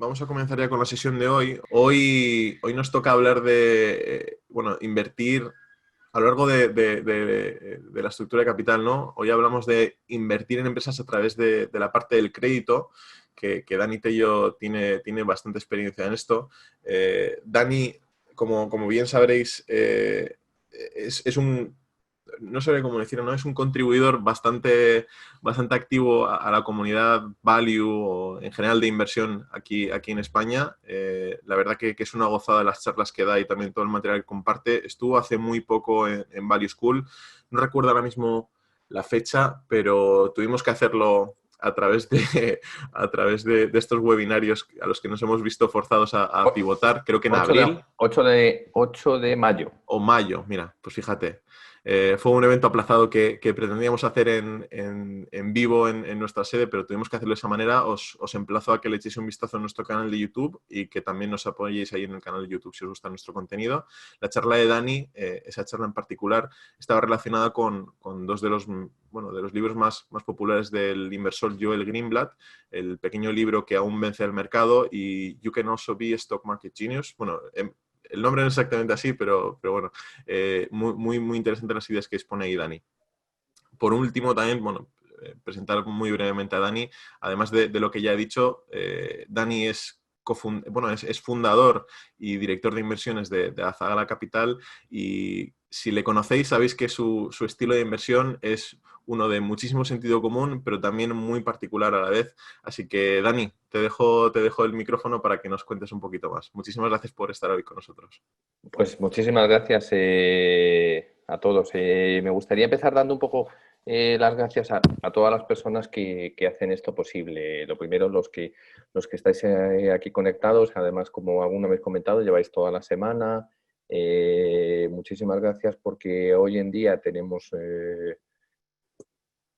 vamos a comenzar ya con la sesión de hoy. Hoy nos toca hablar de, bueno, invertir a lo largo de la estructura de capital, ¿no? Hoy hablamos de invertir en empresas a través de la parte del crédito, que Dani Tello tiene bastante experiencia en esto. Dani, como bien sabréis, es un, no sé cómo decirlo, ¿no? Es un contribuidor bastante activo a la comunidad value o en general de inversión aquí en España. La verdad que es una gozada las charlas que da y también todo el material que comparte. Estuvo hace muy poco en Value School. No recuerdo ahora mismo la fecha, pero tuvimos que hacerlo a través de estos webinarios a los que nos hemos visto forzados a pivotar, creo que en 8 de, abril 8 de mayo. o mayo, mira, pues fíjate. Fue un evento aplazado que pretendíamos hacer en vivo en nuestra sede, pero tuvimos que hacerlo de esa manera. Os emplazo a que le echéis un vistazo a nuestro canal de YouTube y que también nos apoyéis ahí en el canal de YouTube si os gusta nuestro contenido. La charla de Dani, esa charla en particular, estaba relacionada con dos de los libros más populares del inversor Joel Greenblatt, el pequeño libro que aún vence al mercado, y You Can Also Be a Stock Market Genius. Bueno, el nombre no es exactamente así, pero bueno, muy interesante las ideas que expone ahí Dani. Por último, también, bueno, presentar muy brevemente a Dani. Además de lo que ya he dicho, Dani es fundador y director de inversiones de Azagala Capital, y si le conocéis sabéis que su estilo de inversión es uno de muchísimo sentido común, pero también muy particular a la vez. Así que, Dani, te dejo el micrófono para que nos cuentes un poquito más. Muchísimas gracias por estar hoy con nosotros. Pues muchísimas gracias a todos. Me gustaría empezar dando un poco las gracias a todas las personas que hacen esto posible. Lo primero, los que estáis aquí conectados, además, como alguna vez comentado, lleváis toda la semana. Muchísimas gracias porque hoy en día tenemos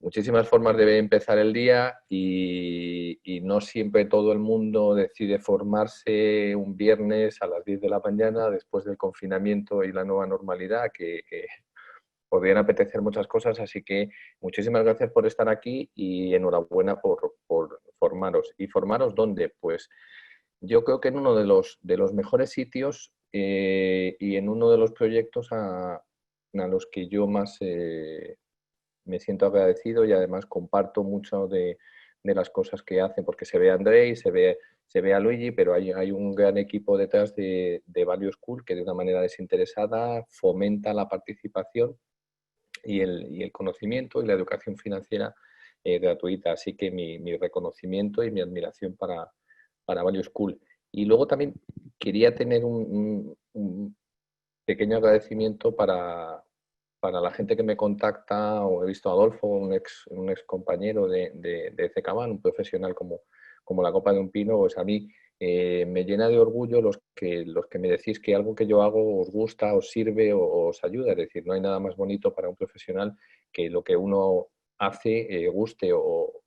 muchísimas formas de empezar el día y no siempre todo el mundo decide formarse un viernes a las 10 de la mañana después del confinamiento y la nueva normalidad, que podrían apetecer muchas cosas. Así que muchísimas gracias por estar aquí y enhorabuena por formaros. ¿Y formaros dónde? Pues yo creo que en uno de los mejores sitios y en uno de los proyectos a los que yo más me siento agradecido y además comparto mucho de las cosas que hacen, porque se ve a Andrei, se ve a Luigi, pero hay un gran equipo detrás de Value School que de una manera desinteresada fomenta la participación y el conocimiento y la educación financiera gratuita. Así que mi reconocimiento y mi admiración para Value School. Y luego también quería tener un pequeño agradecimiento para la gente que me contacta, o he visto a Adolfo, un ex compañero de CKBAN, un profesional como la copa de un pino. Pues a mí me llena de orgullo los que me decís que algo que yo hago os gusta, os sirve o os ayuda. Es decir, no hay nada más bonito para un profesional que lo que uno hace guste o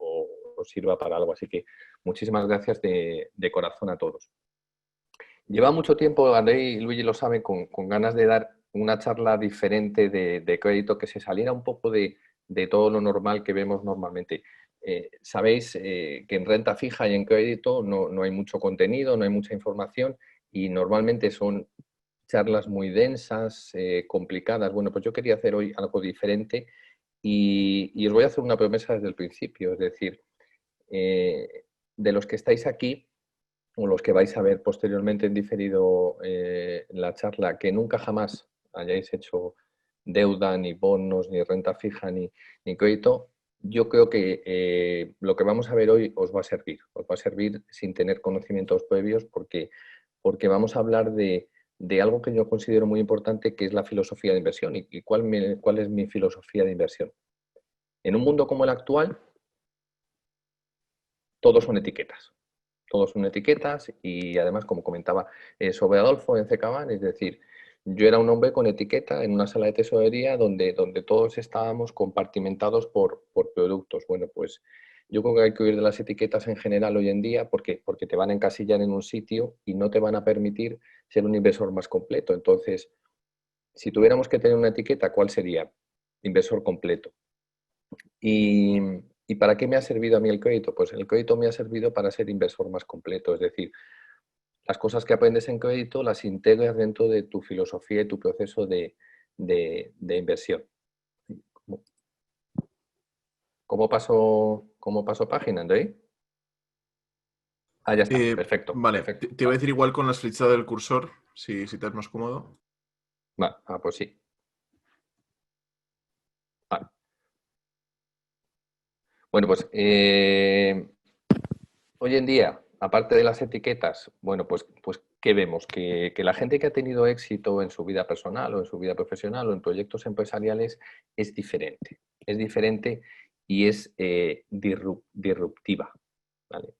sirva para algo. Así que muchísimas gracias de corazón a todos. Lleva mucho tiempo, André y Luigi lo saben, con ganas de dar una charla diferente de crédito que se saliera un poco de todo lo normal que vemos normalmente. Sabéis que en renta fija y en crédito no hay mucho contenido, no hay mucha información y normalmente son charlas muy densas, complicadas. Bueno, pues yo quería hacer hoy algo diferente y os voy a hacer una promesa desde el principio. Es decir, de los que estáis aquí o los que vais a ver posteriormente en diferido la charla, que nunca jamás hayáis hecho deuda, ni bonos, ni renta fija, ni crédito, yo creo que lo que vamos a ver hoy os va a servir. Os va a servir sin tener conocimientos previos porque vamos a hablar de algo que yo considero muy importante, que es la filosofía de inversión. ¿Y cuál es mi filosofía de inversión? En un mundo como el actual, todos son etiquetas. Todos son etiquetas y además, como comentaba sobre Adolfo en CKBAN, es decir, yo era un hombre con etiqueta en una sala de tesorería donde todos estábamos compartimentados por productos. Bueno, pues yo creo que hay que huir de las etiquetas en general hoy en día porque te van a encasillar en un sitio y no te van a permitir ser un inversor más completo. Entonces, si tuviéramos que tener una etiqueta, ¿cuál sería? Inversor completo. Y ¿Y para qué me ha servido a mí el crédito? Pues el crédito me ha servido para ser inversor más completo, es decir, las cosas que aprendes en crédito las integras dentro de tu filosofía y tu proceso de inversión. ¿Cómo paso página, Andrei? Ah, ya está, perfecto, Vale, perfecto. te voy a decir igual con las flechitas del cursor, si te es más cómodo. Pues sí. Vale. Bueno, pues hoy en día, aparte de las etiquetas, bueno, pues ¿qué vemos? Que la gente que ha tenido éxito en su vida personal o en su vida profesional o en proyectos empresariales es diferente. Es diferente y es disruptiva. ¿Vale?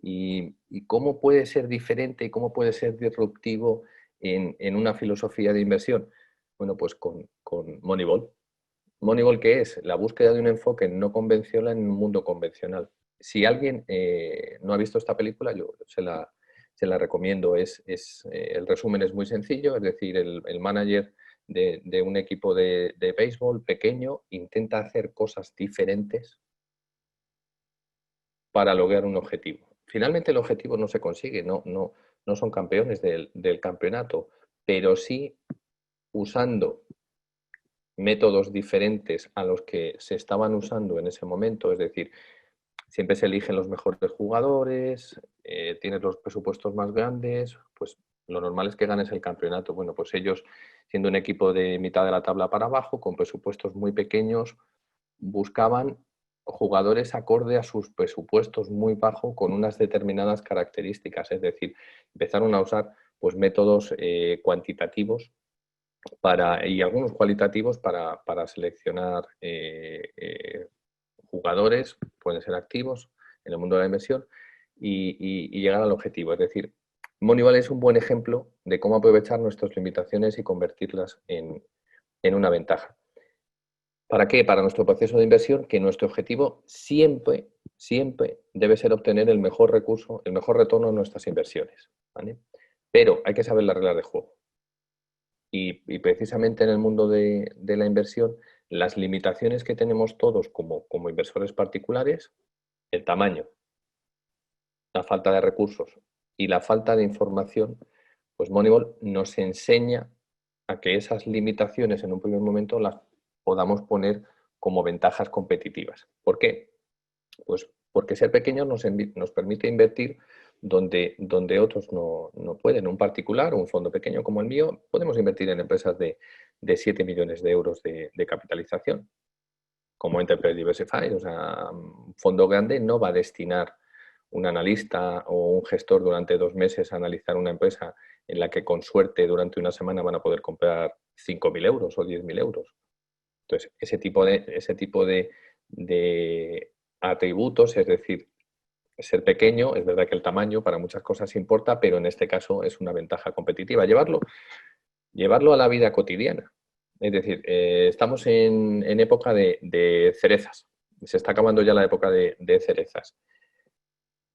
Y cómo puede ser diferente y cómo puede ser disruptivo en una filosofía de inversión? Bueno, pues con Moneyball. Moneyball, ¿qué es? La búsqueda de un enfoque no convencional en un mundo convencional. Si alguien no ha visto esta película, yo se la recomiendo. El resumen es muy sencillo, es decir, el manager de un equipo de béisbol pequeño intenta hacer cosas diferentes para lograr un objetivo. Finalmente el objetivo no se consigue, no son campeones del campeonato, pero sí usando métodos diferentes a los que se estaban usando en ese momento, es decir, siempre se eligen los mejores jugadores, tienes los presupuestos más grandes, pues lo normal es que ganes el campeonato. Bueno, pues ellos, siendo un equipo de mitad de la tabla para abajo, con presupuestos muy pequeños, buscaban jugadores acorde a sus presupuestos muy bajos con unas determinadas características, es decir, empezaron a usar pues métodos cuantitativos y algunos cualitativos para seleccionar jugadores, pueden ser activos en el mundo de la inversión, y llegar al objetivo. Es decir, Moneyball es un buen ejemplo de cómo aprovechar nuestras limitaciones y convertirlas en una ventaja. ¿Para qué? Para nuestro proceso de inversión, que nuestro objetivo siempre, siempre debe ser obtener el mejor recurso, el mejor retorno de nuestras inversiones. ¿Vale? Pero hay que saber las reglas de juego. Y precisamente en el mundo de la inversión, las limitaciones que tenemos todos como inversores particulares, el tamaño, la falta de recursos y la falta de información, pues Moneyball nos enseña a que esas limitaciones en un primer momento las podamos poner como ventajas competitivas. ¿Por qué? Pues porque ser pequeños nos permite invertir donde otros no pueden. Un particular o un fondo pequeño como el mío, podemos invertir en empresas de 7 millones de euros de capitalización, como Enterprise Diversified. O sea, un fondo grande no va a destinar un analista o un gestor durante 2 meses a analizar una empresa en la que con suerte durante una semana van a poder comprar 5.000 euros o 10.000 euros. Entonces, ese tipo de atributos, es decir, ser pequeño, es verdad que el tamaño para muchas cosas importa, pero en este caso es una ventaja competitiva. Llevarlo a la vida cotidiana. Es decir, estamos en época de cerezas. Se está acabando ya la época de cerezas.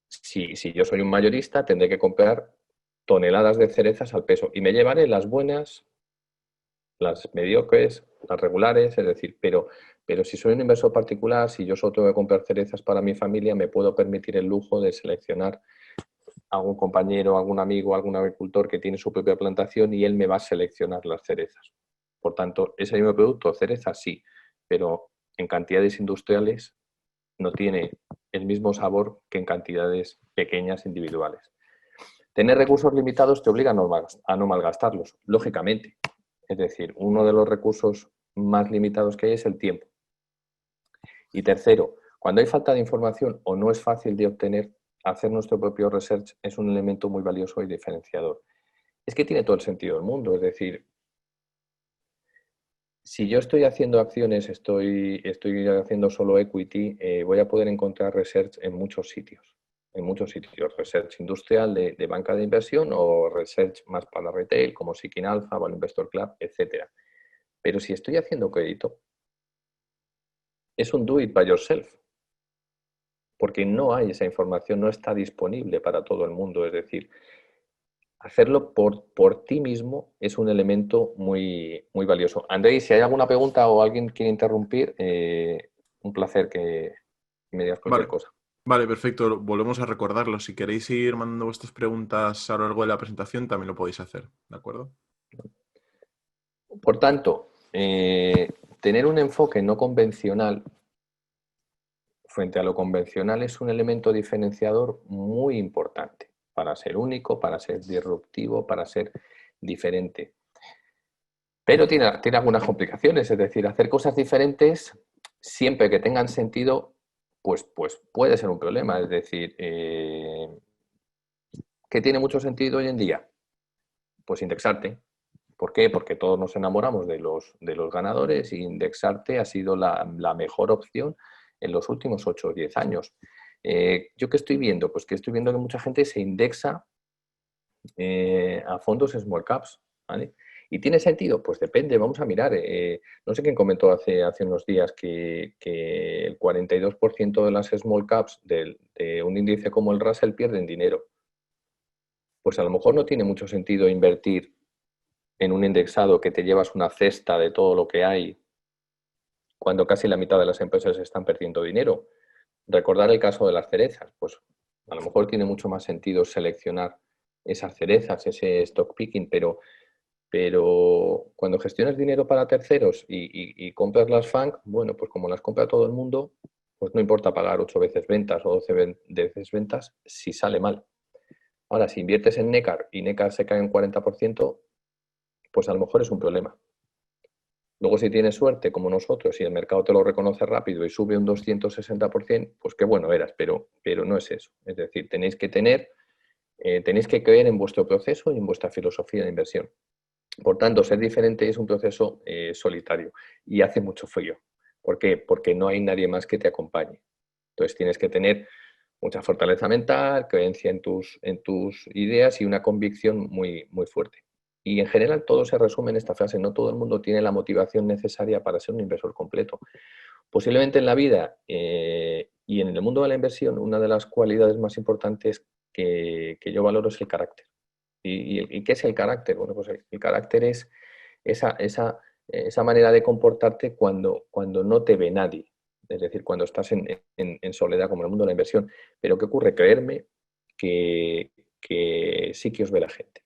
Si yo soy un mayorista, tendré que comprar toneladas de cerezas al peso y me llevaré las buenas, las mediocres, las regulares, es decir, pero si soy un inversor particular, si yo solo tengo que comprar cerezas para mi familia, me puedo permitir el lujo de seleccionar a algún compañero, algún amigo, algún agricultor que tiene su propia plantación y él me va a seleccionar las cerezas. Por tanto, ese mismo producto, cerezas sí, pero en cantidades industriales no tiene el mismo sabor que en cantidades pequeñas individuales. Tener recursos limitados te obliga a no malgastarlos, lógicamente. Es decir, uno de los recursos más limitados que hay es el tiempo. Y tercero, cuando hay falta de información o no es fácil de obtener, hacer nuestro propio research es un elemento muy valioso y diferenciador. Es que tiene todo el sentido del mundo. Es decir, si yo estoy haciendo acciones, estoy haciendo solo equity, voy a poder encontrar research en muchos sitios. En muchos sitios, research industrial de banca de inversión o research más para retail, como Seeking Alpha, Value Investor Club, etc. Pero si estoy haciendo crédito, es un do it by yourself, porque no hay esa información, no está disponible para todo el mundo. Es decir, hacerlo por ti mismo es un elemento muy, muy valioso. Andrés, si hay alguna pregunta o alguien quiere interrumpir, un placer que y me digas cualquier Vale, cosa. vale, perfecto. Volvemos a recordarlo. Si queréis ir mandando vuestras preguntas a lo largo de la presentación, también lo podéis hacer, ¿de acuerdo? Por tanto, tener un enfoque no convencional frente a lo convencional es un elemento diferenciador muy importante para ser único, para ser disruptivo, para ser diferente. Pero tiene algunas complicaciones, es decir, hacer cosas diferentes siempre que tengan sentido, pues puede ser un problema. Es decir, ¿qué tiene mucho sentido hoy en día? Pues indexarte. ¿Por qué? Porque todos nos enamoramos de los ganadores y indexarte ha sido la mejor opción en los últimos 8 o 10 años. ¿Yo qué estoy viendo? Pues que estoy viendo que mucha gente se indexa a fondos small caps, ¿vale? ¿Y tiene sentido? Pues depende, vamos a mirar. No sé quién comentó hace unos días que el 42% de las small caps de un índice como el Russell pierden dinero. Pues a lo mejor no tiene mucho sentido invertir en un indexado que te llevas una cesta de todo lo que hay cuando casi la mitad de las empresas están perdiendo dinero. Recordar el caso de las cerezas, pues a lo mejor tiene mucho más sentido seleccionar esas cerezas, ese stock picking, pero cuando gestionas dinero para terceros y compras las FANG, bueno, pues como las compra todo el mundo, pues no importa pagar 8 veces ventas o 12 veces ventas si sale mal. Ahora, si inviertes en Necar y Necar se cae en 40%, pues a lo mejor es un problema. Luego, si tienes suerte, como nosotros, y el mercado te lo reconoce rápido y sube un 260%, pues qué bueno eras, pero no es eso. Es decir, tenéis que creer en vuestro proceso y en vuestra filosofía de inversión. Por tanto, ser diferente es un proceso solitario y hace mucho frío. ¿Por qué? Porque no hay nadie más que te acompañe. Entonces, tienes que tener mucha fortaleza mental, creencia en tus ideas y una convicción muy, muy fuerte. Y en general todo se resume en esta frase, no todo el mundo tiene la motivación necesaria para ser un inversor completo. Posiblemente en la vida y en el mundo de la inversión, una de las cualidades más importantes que yo valoro es el carácter. ¿Y qué es el carácter? Bueno, pues el carácter es esa manera de comportarte cuando no te ve nadie. Es decir, cuando estás en soledad, como en el mundo de la inversión. Pero ¿qué ocurre? Creerme que sí que os ve la gente.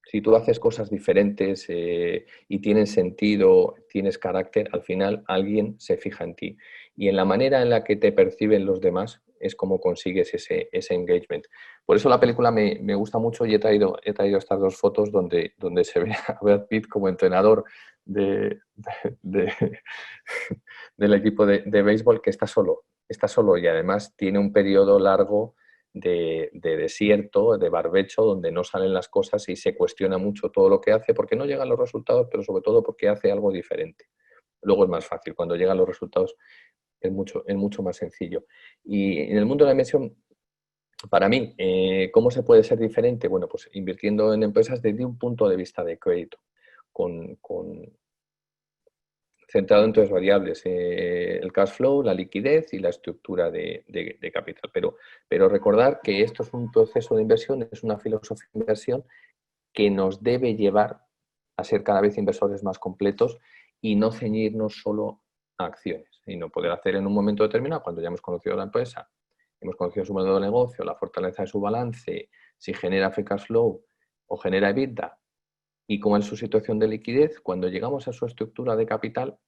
Si tú haces cosas diferentes y tienen sentido, tienes carácter, al final alguien se fija en ti. Y en la manera en la que te perciben los demás es como consigues ese engagement. Por eso la película me gusta mucho y he traído estas dos fotos donde se ve a Brad Pitt como entrenador de, de, del equipo de béisbol que está solo y además tiene un periodo largo de desierto, de barbecho, donde no salen las cosas y se cuestiona mucho todo lo que hace porque no llegan los resultados, pero sobre todo porque hace algo diferente. Luego es más fácil, cuando llegan los resultados es mucho más sencillo. Y en el mundo de la inversión, para mí, ¿cómo se puede ser diferente? Bueno, pues invirtiendo en empresas desde un punto de vista de crédito, centrado en tres variables, el cash flow, la liquidez y la estructura de capital. Pero recordar que esto es un proceso de inversión, es una filosofía de inversión que nos debe llevar a ser cada vez inversores más completos y no ceñirnos solo a acciones, sino poder hacer en un momento determinado, cuando ya hemos conocido la empresa, hemos conocido su modelo de negocio, la fortaleza de su balance, si genera free cash flow o genera EBITDA, y cómo es su situación de liquidez, cuando llegamos a su estructura de capital,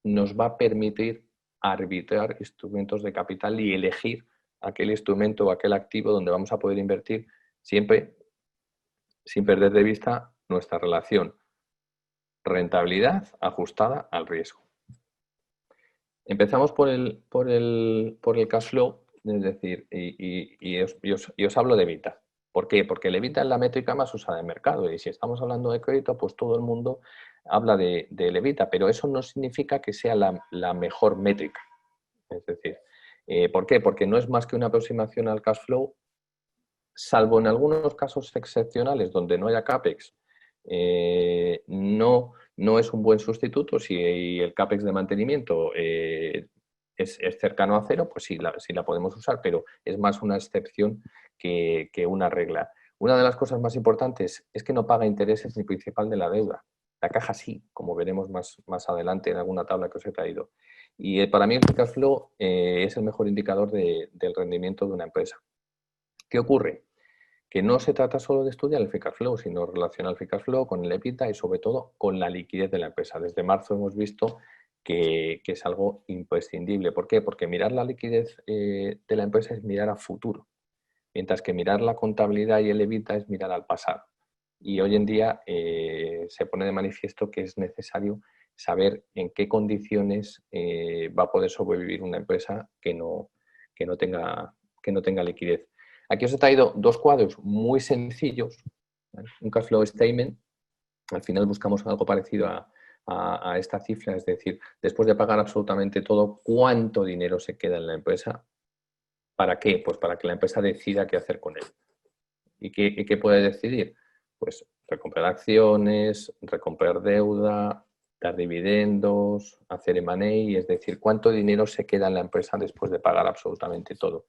nos va a permitir arbitrar instrumentos de capital y elegir aquel instrumento o aquel activo donde vamos a poder invertir siempre sin perder de vista nuestra relación rentabilidad ajustada al riesgo. Empezamos por el cash flow, es decir, y os hablo de EBITDA. ¿Por qué? Porque el EBITDA es la métrica más usada en el mercado y si estamos hablando de crédito, pues todo el mundo habla de EBITDA, pero eso no significa que sea la mejor métrica. Es decir, ¿por qué? Porque no es más que una aproximación al cash flow, salvo en algunos casos excepcionales donde no haya CAPEX, no es un buen sustituto. Si el CAPEX de mantenimiento es cercano a cero, pues sí la podemos usar, pero es más una excepción que una regla. Una de las cosas más importantes es que no paga intereses ni principal de la deuda. La caja sí, como veremos más adelante en alguna tabla que os he traído. Y para mí el free cash flow es el mejor indicador del rendimiento de una empresa. ¿Qué ocurre? Que no se trata solo de estudiar el free cash flow, sino relacionar el free cash flow con el EBITDA y sobre todo con la liquidez de la empresa. Desde marzo hemos visto que es algo imprescindible. ¿Por qué? Porque mirar la liquidez de la empresa es mirar a futuro, mientras que mirar la contabilidad y el EBITDA es mirar al pasado. Y hoy en día se pone de manifiesto que es necesario saber en qué condiciones va a poder sobrevivir una empresa que no tenga liquidez. Aquí os he traído dos cuadros muy sencillos, ¿vale? Un cash flow statement. Al final buscamos algo parecido a esta cifra, es decir, después de pagar absolutamente todo, ¿cuánto dinero se queda en la empresa? ¿Para qué? Pues para que la empresa decida qué hacer con él. ¿Y qué puede decidir? Pues recomprar acciones, recomprar deuda, dar dividendos, hacer M&A, es decir, cuánto dinero se queda en la empresa después de pagar absolutamente todo.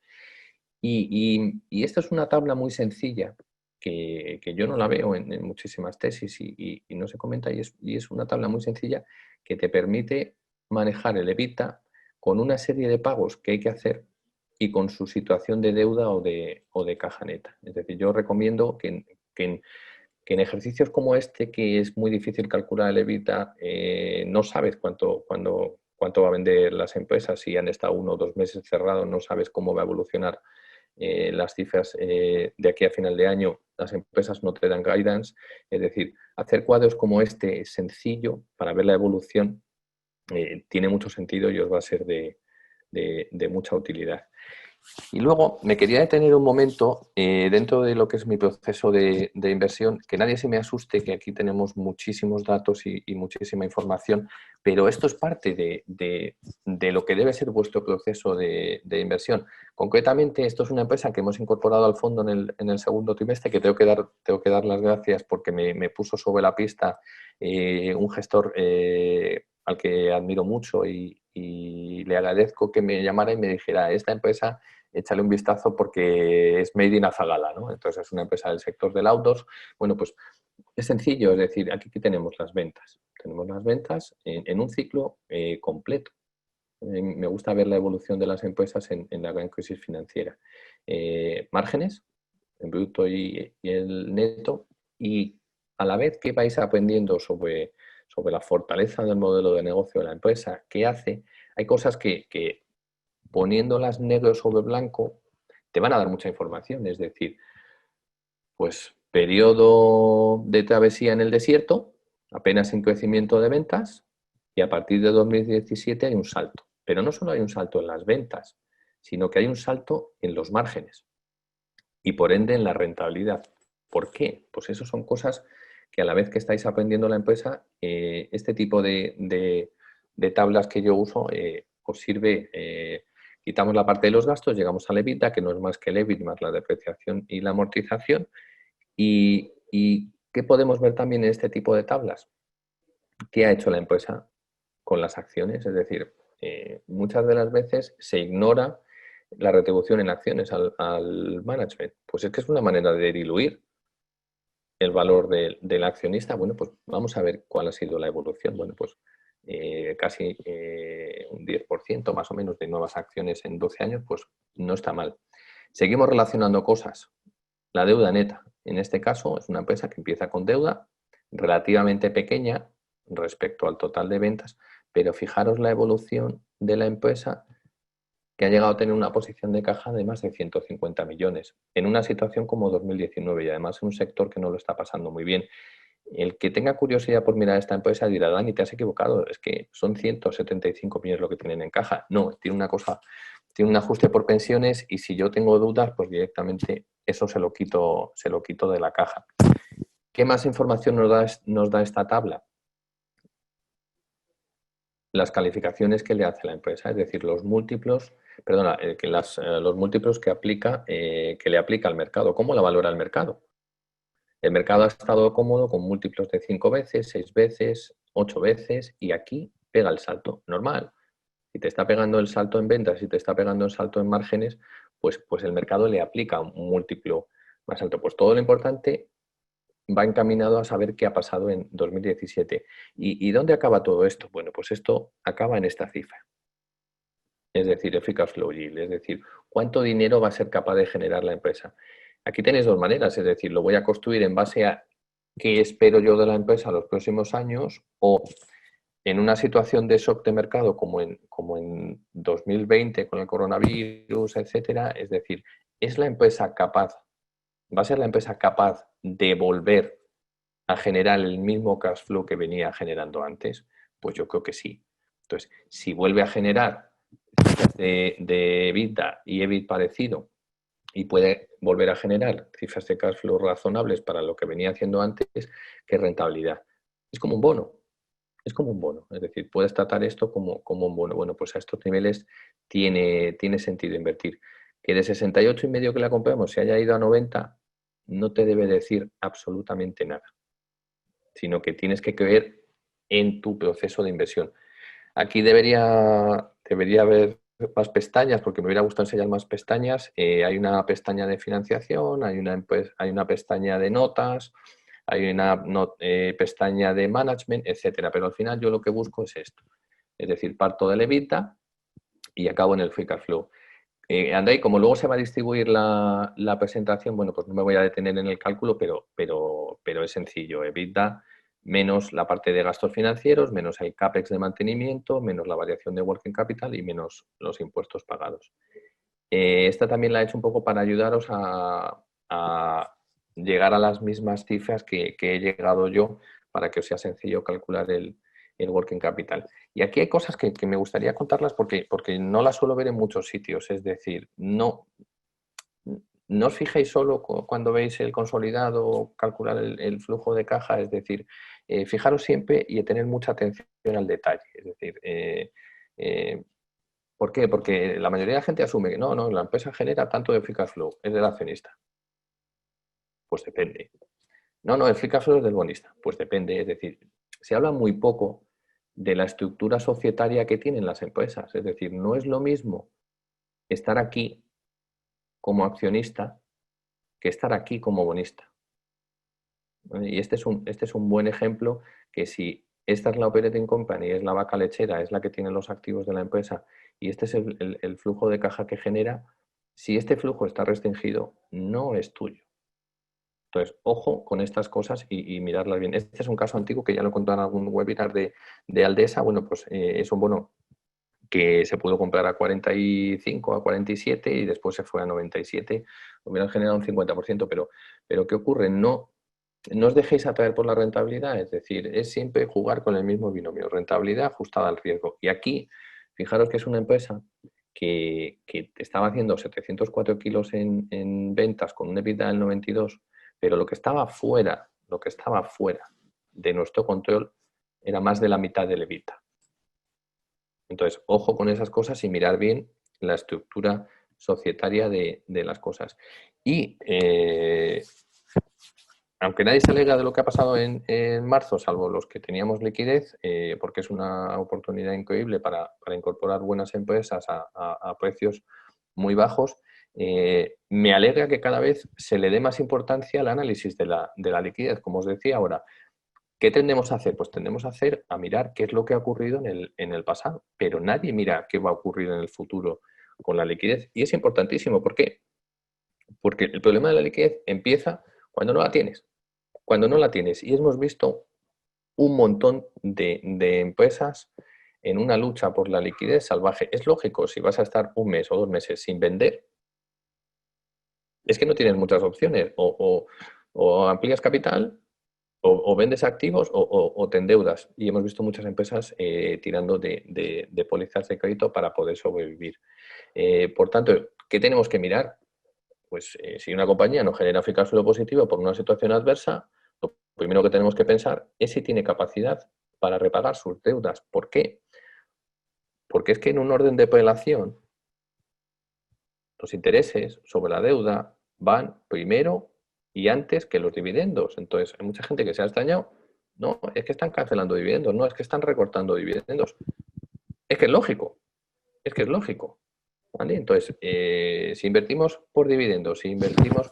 Y esta es una tabla muy sencilla que yo no la veo en muchísimas tesis y no se comenta, y es una tabla muy sencilla que te permite manejar el EBITDA con una serie de pagos que hay que hacer y con su situación de deuda o de caja neta. Es decir, yo recomiendo que en ejercicios como este, que es muy difícil calcular el EBITDA, no sabes cuánto va a vender las empresas, si han estado 1 o 2 meses cerrados, no sabes cómo va a evolucionar las cifras de aquí a final de año, las empresas no te dan guidance. Es decir, hacer cuadros como este es sencillo para ver la evolución, tiene mucho sentido y os va a ser de mucha utilidad. Y luego me quería detener un momento dentro de lo que es mi proceso de inversión, que nadie se me asuste, que aquí tenemos muchísimos datos y muchísima información, pero esto es parte de lo que debe ser vuestro proceso de inversión. Concretamente, esto es una empresa que hemos incorporado al fondo en el segundo trimestre, que tengo que dar las gracias porque me puso sobre la pista un gestor al que admiro mucho y le agradezco que me llamara y me dijera, esta empresa, échale un vistazo porque es made in Azagala, ¿no? Entonces es una empresa del sector del outdoors. Bueno, pues es sencillo, es decir, aquí tenemos las ventas. Tenemos las ventas en un ciclo completo. Me gusta ver la evolución de las empresas en la gran crisis financiera. Márgenes, el bruto y el neto, y a la vez que vais aprendiendo sobre la fortaleza del modelo de negocio de la empresa, qué hace, hay cosas que poniéndolas negro sobre blanco te van a dar mucha información. Es decir, pues periodo de travesía en el desierto, apenas sin crecimiento de ventas, y a partir de 2017 hay un salto. Pero no solo hay un salto en las ventas, sino que hay un salto en los márgenes y por ende en la rentabilidad. ¿Por qué? Pues eso son cosas que a la vez que estáis aprendiendo la empresa, este tipo de tablas que yo uso os sirve. Quitamos la parte de los gastos, llegamos al EBITDA, que no es más que el EBIT más la depreciación y la amortización. ¿Y qué podemos ver también en este tipo de tablas? ¿Qué ha hecho la empresa con las acciones? Es decir, muchas de las veces se ignora la retribución en acciones al management. Pues es que es una manera de diluir el valor del accionista. Bueno, pues vamos a ver cuál ha sido la evolución. Bueno, pues casi un 10% más o menos de nuevas acciones en 12 años, pues no está mal. Seguimos relacionando cosas. La deuda neta, en este caso, es una empresa que empieza con deuda relativamente pequeña respecto al total de ventas, pero fijaros la evolución de la empresa, que ha llegado a tener una posición de caja de más de 150 millones en una situación como 2019 y además en un sector que no lo está pasando muy bien. El que tenga curiosidad por mirar esta empresa dirá, Dani, te has equivocado, es que son 175 millones lo que tienen en caja. No, tiene una cosa, tiene un ajuste por pensiones y si yo tengo dudas, pues directamente eso se lo quito de la caja. ¿Qué más información nos da esta tabla? Las calificaciones que le hace la empresa, es decir, los múltiplos, perdona, los múltiplos que le aplica al mercado. ¿Cómo la valora el mercado? El mercado ha estado cómodo con múltiplos de 5 veces, 6 veces, 8 veces y aquí pega el salto normal. Si te está pegando el salto en ventas, si te está pegando el salto en márgenes, pues el mercado le aplica un múltiplo más alto. Pues todo lo importante va encaminado a saber qué ha pasado en 2017. ¿Y dónde acaba todo esto? Bueno, pues esto acaba en esta cifra. es decir, el free cash flow yield, es decir, cuánto dinero va a ser capaz de generar la empresa. Aquí tenéis dos maneras, es decir, lo voy a construir en base a qué espero yo de la empresa los próximos años, o en una situación de shock de mercado como en 2020 con el coronavirus, etcétera, es decir, ¿es la empresa capaz, va a ser la empresa capaz de volver a generar el mismo cash flow que venía generando antes? Pues yo creo que sí. Entonces, si vuelve a generar cifras de EBITDA y EBIT parecido y puede volver a generar cifras de cash flow razonables para lo que venía haciendo antes, ¿qué rentabilidad? Es como un bono. Es como un bono, es decir, puedes tratar esto como un bono. Bueno, pues a estos niveles tiene sentido invertir. Que de 68,5 que la compramos se haya ido a 90, no te debe decir absolutamente nada, sino que tienes que creer en tu proceso de inversión. Aquí debería haber más pestañas, porque me hubiera gustado enseñar más pestañas. Hay una pestaña de financiación, hay una pestaña de notas, hay una pestaña de management, etcétera. Pero al final yo lo que busco es esto. Es decir, parto del EBITDA y acabo en el free cash flow. Andrei, como luego se va a distribuir la presentación, bueno, pues no me voy a detener en el cálculo, pero es sencillo. EBITDA menos la parte de gastos financieros, menos el CAPEX de mantenimiento, menos la variación de working capital y menos los impuestos pagados. Esta también la he hecho un poco para ayudaros a llegar a las mismas cifras que he llegado yo, para que os sea sencillo calcular el working capital. Y aquí hay cosas que me gustaría contarlas porque no las suelo ver en muchos sitios. Es decir, no os fijéis solo cuando veis el consolidado, calcular el flujo de caja. Es decir, fijaros siempre y tener mucha atención al detalle. Es decir, ¿por qué? Porque la mayoría de la gente asume que no, la empresa genera tanto de free cash flow, es del accionista. Pues depende. No, el free cash flow es del bonista. Pues depende. Es decir, se habla muy poco de la estructura societaria que tienen las empresas. Es decir, no es lo mismo estar aquí como accionista que estar aquí como bonista. Y este es un buen ejemplo, que si esta es la operating company, es la vaca lechera, es la que tiene los activos de la empresa y este es el flujo de caja que genera, si este flujo está restringido, no es tuyo. Entonces, ojo con estas cosas y mirarlas bien. Este es un caso antiguo que ya lo he contado en algún webinar de Aldesa. Bueno, pues es un bono que se pudo comprar a 45, a 47 y después se fue a 97. Hubieran generado un 50%, pero ¿qué ocurre? No os dejéis atraer por la rentabilidad, es decir, es siempre jugar con el mismo binomio, rentabilidad ajustada al riesgo. Y aquí, fijaros que es una empresa que estaba haciendo 704 kilos en ventas con un EBITDA del 92, pero lo que estaba fuera de nuestro control era más de la mitad del EBITDA. Entonces, ojo con esas cosas y mirar bien la estructura societaria de las cosas. Y aunque nadie se alegra de lo que ha pasado en marzo, salvo los que teníamos liquidez, porque es una oportunidad increíble para incorporar buenas empresas a precios muy bajos, me alegra que cada vez se le dé más importancia al análisis de la liquidez. Como os decía ahora, ¿qué tendemos a hacer? Pues tendemos a mirar qué es lo que ha ocurrido en el pasado, pero nadie mira qué va a ocurrir en el futuro con la liquidez. Y es importantísimo. ¿Por qué? Porque el problema de la liquidez empieza cuando no la tienes. Cuando no la tienes. Y hemos visto un montón de empresas en una lucha por la liquidez salvaje. Es lógico, si vas a estar un mes o 2 meses sin vender, es que no tienes muchas opciones. O amplías capital, o vendes activos, o te endeudas. Y hemos visto muchas empresas tirando de pólizas de crédito para poder sobrevivir. Por tanto, ¿qué tenemos que mirar? Pues si una compañía no genera free cash flow positivo por una situación adversa, lo primero que tenemos que pensar es si tiene capacidad para repagar sus deudas. ¿Por qué? Porque es que en un orden de prelación los intereses sobre la deuda van primero y antes que los dividendos. Entonces, hay mucha gente que se ha extrañado. No, es que están cancelando dividendos, no, es que están recortando dividendos. Es que es lógico, es que es lógico. ¿Vale? Entonces, si invertimos por dividendos, si invertimos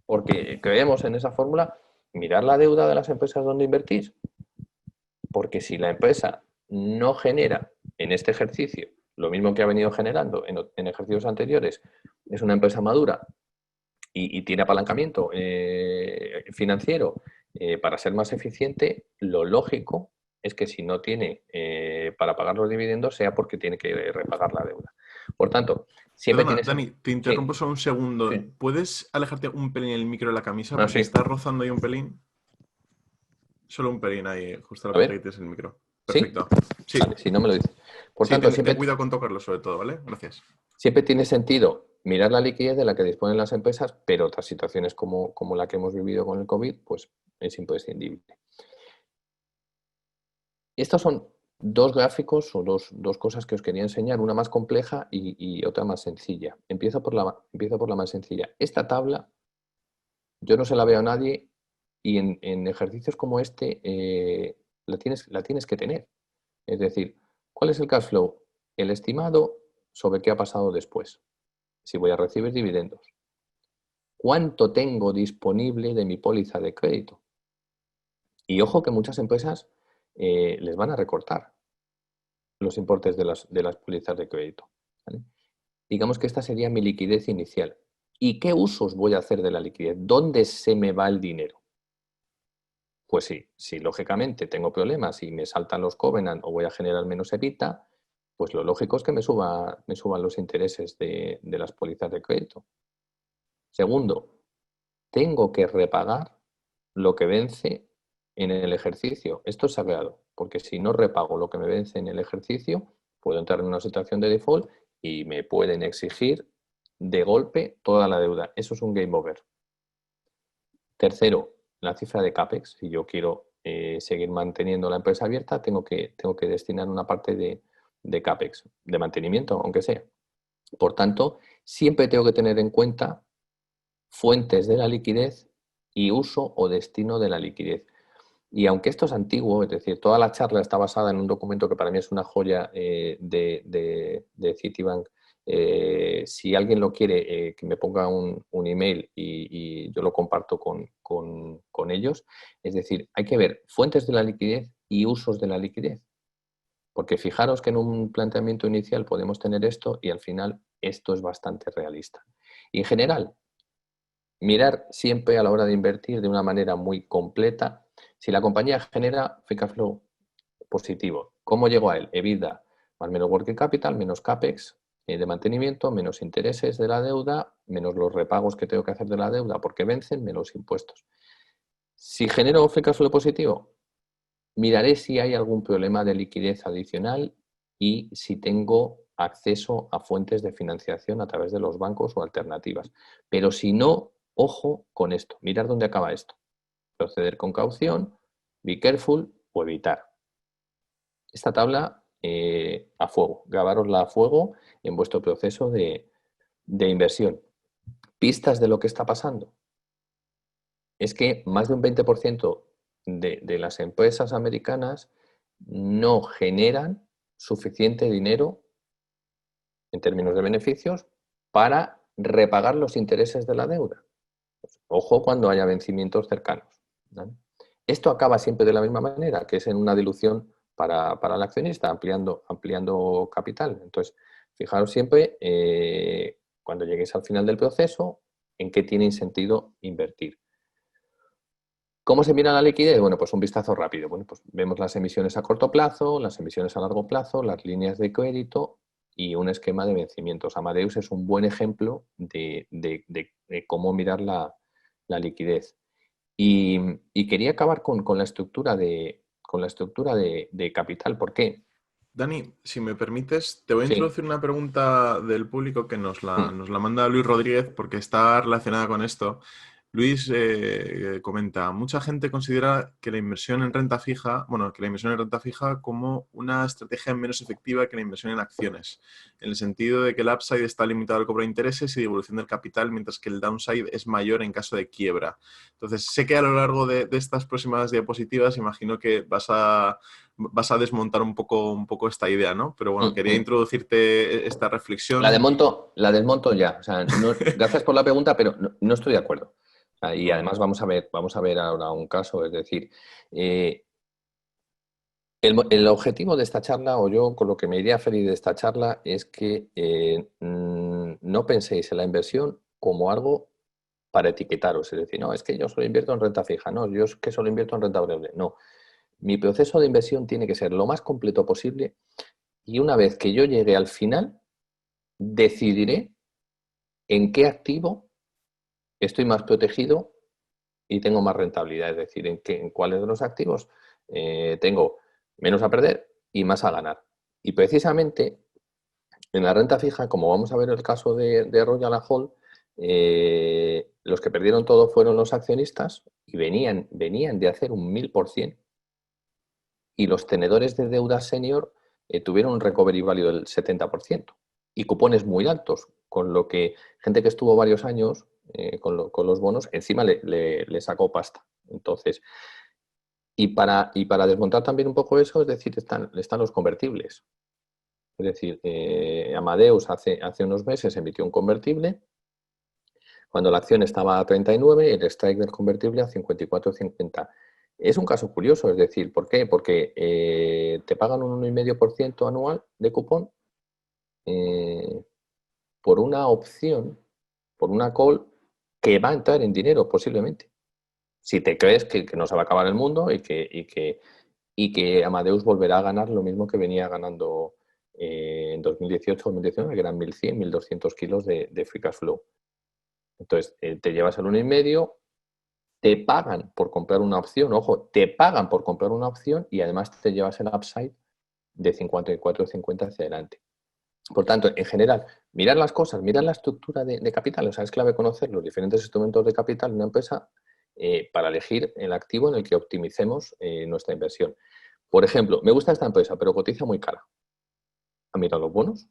porque creemos en esa fórmula, mirar la deuda de las empresas donde invertís. Porque si la empresa no genera en este ejercicio, lo mismo que ha venido generando en ejercicios anteriores, es una empresa madura y tiene apalancamiento financiero para ser más eficiente, lo lógico es que si no tiene para pagar los dividendos sea porque tiene que repagar la deuda. Por tanto, siempre Perdona, tienes... Dani, te interrumpo Sí, solo un segundo. sí. ¿Puedes alejarte un pelín el micro de la camisa? Ah, Porque sí. está rozando ahí un pelín. Solo un pelín ahí, justo a la A parte que ver, tienes el micro. ¿sí? Perfecto. Sí, Vale, si no me lo dices. Por sí, tanto, ten cuidado con tocarlo sobre todo, ¿vale? Gracias. siempre tiene sentido mirar la liquidez de la que disponen las empresas, pero otras situaciones como la que hemos vivido con el COVID, pues es imprescindible. Estos son dos gráficos o dos cosas que os quería enseñar, una más compleja y otra más sencilla. Empiezo por la más sencilla. Esta tabla yo no se la veo a nadie y en ejercicios como este la tienes que tener. Es decir, ¿cuál es el cash flow? El estimado sobre qué ha pasado después. Si voy a recibir dividendos. ¿Cuánto tengo disponible de mi póliza de crédito? Y ojo que muchas empresas les van a recortar los importes de las pólizas de crédito. ¿Vale? Digamos que esta sería mi liquidez inicial. ¿Y qué usos voy a hacer de la liquidez? ¿Dónde se me va el dinero? Pues sí, si lógicamente tengo problemas y me saltan los covenant o voy a generar menos evita, pues lo lógico es que me suban los intereses de las pólizas de crédito. Segundo, tengo que repagar lo que vence en el ejercicio. Esto es sagrado, porque si no repago lo que me vence en el ejercicio, puedo entrar en una situación de default y me pueden exigir de golpe toda la deuda. Eso es un game over. Tercero, la cifra de CAPEX. Si yo quiero seguir manteniendo la empresa abierta, tengo que destinar una parte de CAPEX, de mantenimiento, aunque sea. Por tanto, siempre tengo que tener en cuenta fuentes de la liquidez y uso o destino de la liquidez. Y aunque esto es antiguo, es decir, toda la charla está basada en un documento que para mí es una joya de Citibank. Si alguien lo quiere, que me ponga un email y yo lo comparto con ellos. Es decir, hay que ver fuentes de la liquidez y usos de la liquidez. Porque fijaros que en un planteamiento inicial podemos tener esto y al final esto es bastante realista. Y en general, mirar siempre a la hora de invertir de una manera muy completa. Si la compañía genera free cash flow positivo, ¿cómo llego a él? EBITDA más menos working capital, menos CAPEX de mantenimiento, menos intereses de la deuda, menos los repagos que tengo que hacer de la deuda porque vencen, menos impuestos. Si genero free cash flow positivo, miraré si hay algún problema de liquidez adicional y si tengo acceso a fuentes de financiación a través de los bancos o alternativas. Pero si no, ojo con esto, mirar dónde acaba esto. Proceder con caución, be careful o evitar. Esta tabla a fuego, grabárosla a fuego en vuestro proceso de inversión. Pistas de lo que está pasando. Es que más de un 20% de las empresas americanas no generan suficiente dinero en términos de beneficios para repagar los intereses de la deuda. Pues, ojo cuando haya vencimientos cercanos. ¿Vale? Esto acaba siempre de la misma manera, que es en una dilución para el accionista, ampliando capital. Entonces, fijaros siempre, cuando lleguéis al final del proceso, en qué tiene sentido invertir. ¿Cómo se mira la liquidez? Bueno, pues un vistazo rápido. Bueno, pues vemos las emisiones a corto plazo, las emisiones a largo plazo, las líneas de crédito y un esquema de vencimientos. Amadeus es un buen ejemplo de cómo mirar la liquidez. Y quería acabar con la estructura de capital. ¿Por qué? Dani, si me permites, te voy a Sí. introducir una pregunta del público que Mm. nos la manda Luis Rodríguez porque está relacionada con esto. Luis comenta, mucha gente considera que la inversión en renta fija, bueno, que la inversión en renta fija como una estrategia menos efectiva que la inversión en acciones, en el sentido de que el upside está limitado al cobro de intereses y devolución del capital, mientras que el downside es mayor en caso de quiebra. Entonces, sé que a lo largo de estas próximas diapositivas imagino que vas a desmontar un poco esta idea, ¿no? Pero bueno, Mm, quería mm. introducirte esta La reflexión. desmonto ya. O sea, gracias por la pregunta, pero no estoy de acuerdo. O sea, y Vale. además vamos a ver ahora un caso, es decir, eh, El objetivo de esta charla, o yo con lo que me iría feliz de esta charla, es que no penséis en la inversión como algo para etiquetaros. Es decir, no, es que yo solo invierto en renta fija, no, yo es que solo invierto en renta variable. No, mi proceso de inversión tiene que ser lo más completo posible y una vez que yo llegue al final, decidiré en qué activo estoy más protegido y tengo más rentabilidad. Es decir, en cuáles de los activos tengo menos a perder y más a ganar. Y precisamente en la renta fija, como vamos a ver el caso de Royal Hall, los que perdieron todo fueron los accionistas y venían de hacer un 1000%, y los tenedores de deuda senior tuvieron un recovery value del 70% y cupones muy altos, con lo que gente que estuvo varios años con los bonos, encima le sacó pasta. Entonces, y para desmontar también un poco eso, es decir, están los convertibles. Es decir, Amadeus hace unos meses emitió un convertible cuando la acción estaba a 39, el strike del convertible a 54,50. Es un caso curioso, es decir, ¿por qué? Porque te pagan un 1,5% anual de cupón eh, por una opción, por una call que va a entrar en dinero posiblemente. Si te crees que no se va a acabar el mundo y que Amadeus volverá a ganar lo mismo que venía ganando en 2018-2019, que eran 1.100, 1.200 kilos de free cash flow. Entonces, te llevas el 1,5, te pagan por comprar una opción, ojo, te pagan por comprar una opción y además te llevas el upside de 54,50 hacia adelante. Por tanto, en general, mirar las cosas, mirar la estructura de capital, o sea, es clave conocer los diferentes instrumentos de capital de una empresa para elegir el activo en el que optimicemos nuestra inversión. Por ejemplo, me gusta esta empresa, pero cotiza muy cara. Mira los bonos.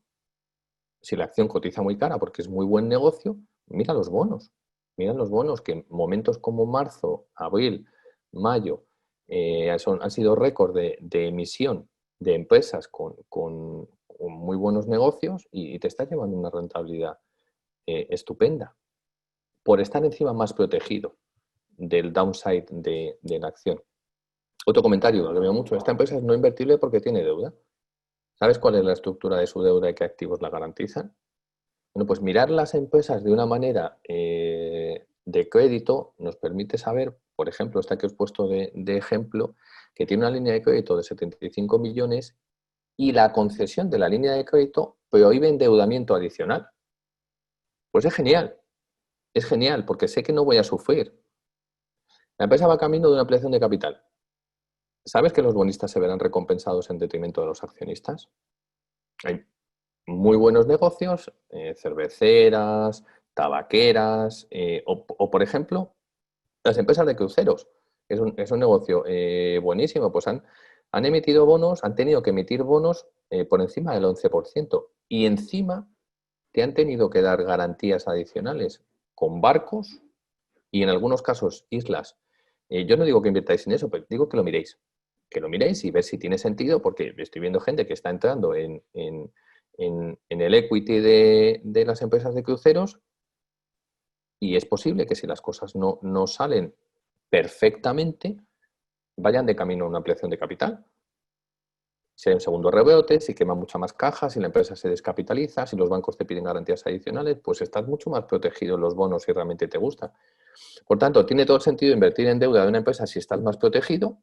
Si la acción cotiza muy cara porque es muy buen negocio, mira los bonos. Mira los bonos que en momentos como marzo, abril, mayo han sido récord de emisión de empresas con muy buenos negocios y te está llevando una rentabilidad estupenda por estar encima más protegido del downside de la acción. Otro comentario, lo veo mucho, esta empresa es no invertible porque tiene deuda. ¿Sabes cuál es la estructura de su deuda y qué activos la garantizan? Bueno, pues mirar las empresas de una manera de crédito nos permite saber, por ejemplo, esta que os he puesto de ejemplo, que tiene una línea de crédito de 75 millones y la concesión de la línea de crédito prohíbe endeudamiento adicional. Pues es genial, porque sé que no voy a sufrir. La empresa va camino de una ampliación de capital. ¿Sabes que los bonistas se verán recompensados en detrimento de los accionistas? Hay muy buenos negocios, cerveceras, tabaqueras, o, por ejemplo, las empresas de cruceros. Es un negocio buenísimo, pues han emitido bonos, han tenido que emitir bonos por encima del 11% y encima te han tenido que dar garantías adicionales con barcos y en algunos casos islas. Yo no digo que invirtáis en eso, pero digo que lo miréis y ver si tiene sentido, porque estoy viendo gente que está entrando en el equity de las empresas de cruceros y es posible que si las cosas no salen perfectamente, vayan de camino a una ampliación de capital. Si hay un segundo rebote, si quema mucha más caja, si la empresa se descapitaliza, si los bancos te piden garantías adicionales, pues estás mucho más protegido en los bonos si realmente te gusta. Por tanto, tiene todo el sentido invertir en deuda de una empresa si estás más protegido,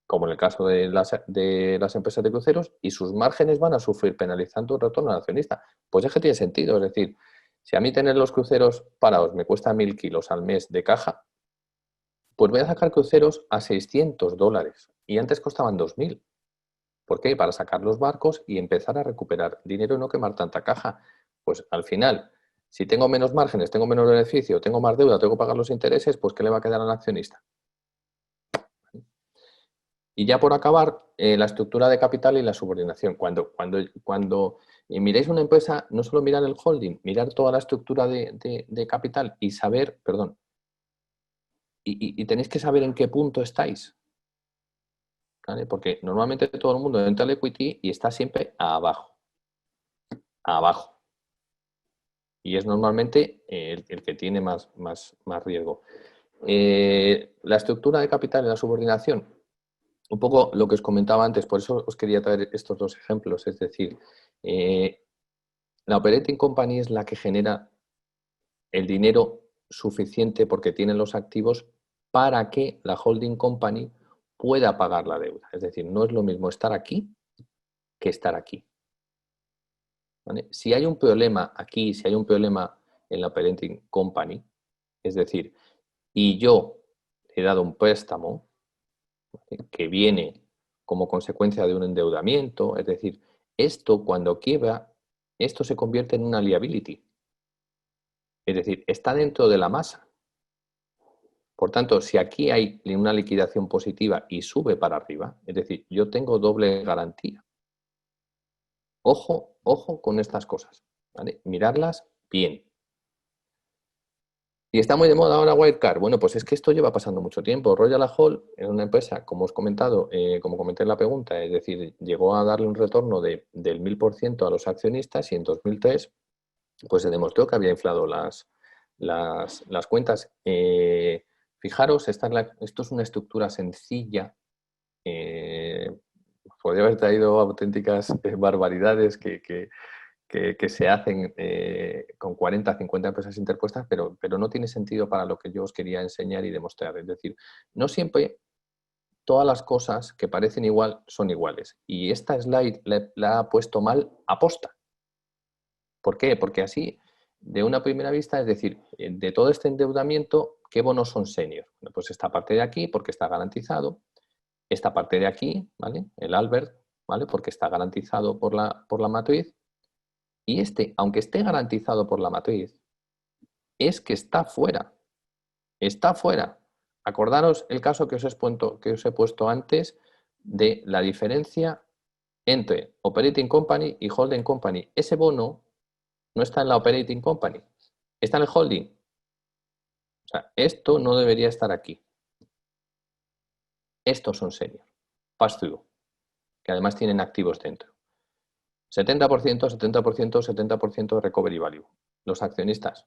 como en el caso de las empresas de cruceros, y sus márgenes van a sufrir penalizando el retorno al accionista. Pues es que tiene sentido, es decir, si a mí tener los cruceros parados me cuesta 1.000 kilos al mes de caja, pues voy a sacar cruceros a $600 y antes costaban 2.000. ¿Por qué? Para sacar los barcos y empezar a recuperar dinero y no quemar tanta caja. Pues al final, si tengo menos márgenes, tengo menos beneficio, tengo más deuda, tengo que pagar los intereses, pues ¿qué le va a quedar al accionista? Y ya por acabar, la estructura de capital y la subordinación. Cuando miréis una empresa, no solo mirar el holding, mirar toda la estructura de capital y saber, perdón, y tenéis que saber en qué punto estáis. ¿Vale? Porque normalmente todo el mundo entra al equity y está siempre abajo. Abajo. Y es normalmente el que tiene más riesgo. La estructura de capital y la subordinación un poco lo que os comentaba antes, por eso os quería traer estos dos ejemplos, es decir, la operating company es la que genera el dinero suficiente porque tiene los activos para que la holding company pueda pagar la deuda. Es decir, no es lo mismo estar aquí que estar aquí. ¿Vale? Si hay un problema aquí, si hay un problema en la operating company, es decir, y yo he dado un préstamo, ¿vale?, que viene como consecuencia de un endeudamiento, es decir, esto cuando quiebra, esto se convierte en una liability. Es decir, está dentro de la masa. Por tanto, si aquí hay una liquidación positiva y sube para arriba, es decir, yo tengo doble garantía. Ojo, ojo con estas cosas, ¿vale? Mirarlas bien. Y está muy de moda ahora Wildcard. Bueno, pues es que esto lleva pasando mucho tiempo. Royal Hall es una empresa, como os he comentado, como comenté en la pregunta, es decir, llegó a darle un retorno del 1000% a los accionistas y en 2003 pues se demostró que había inflado las cuentas. Fijaros, esto es una estructura sencilla. Podría haber traído auténticas barbaridades que se hacen con 40, 50 empresas interpuestas, pero no tiene sentido para lo que yo os quería enseñar y demostrar. Es decir, no siempre todas las cosas que parecen igual son iguales. Y esta slide la ha puesto mal aposta. ¿Por qué? Porque así, de una primera vista, es decir, de todo este endeudamiento, ¿qué bonos son senior? Bueno, pues esta parte de aquí, porque está garantizado. Esta parte de aquí, ¿vale? El Albert, ¿vale? Porque está garantizado por la matriz. Y este, aunque esté garantizado por la matriz, es que está fuera. Está fuera. Acordaros el caso que os he puesto antes de la diferencia entre Operating Company y Holding Company. Ese bono no está en la Operating Company, está en el Holding. O sea, esto no debería estar aquí. Estos son senior, pass-through, que además tienen activos dentro. 70%, 70%, 70% de recovery value. Los accionistas.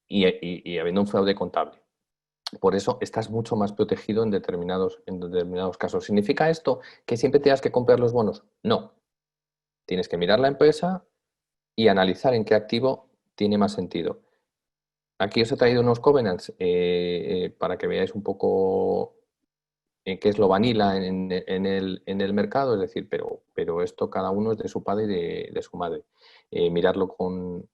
Y habiendo un fraude contable. Por eso estás mucho más protegido en determinados casos. ¿Significa esto que siempre tengas que comprar los bonos? No. Tienes que mirar la empresa y analizar en qué activo tiene más sentido. Aquí os he traído unos covenants para que veáis un poco qué es lo vanilla en el mercado, es decir, pero esto cada uno es de su padre y de su madre. Mirarlo con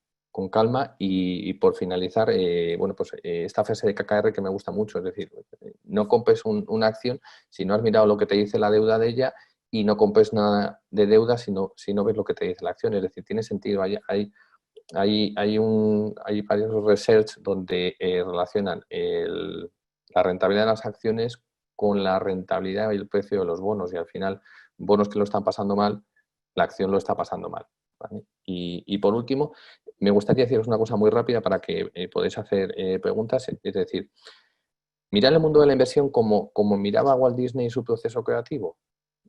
calma y por finalizar, bueno, pues esta fase de KKR que me gusta mucho, es decir, no compres una acción si no has mirado lo que te dice la deuda de ella y no compres nada de deuda si no ves lo que te dice la acción, es decir, tiene sentido, hay varios research donde relacionan la rentabilidad de las acciones con la rentabilidad y el precio de los bonos y al final bonos que lo están pasando mal, la acción lo está pasando mal, ¿vale? Y por último, me gustaría deciros una cosa muy rápida para que podáis hacer preguntas, es decir, mirad el mundo de la inversión como miraba Walt Disney su proceso creativo.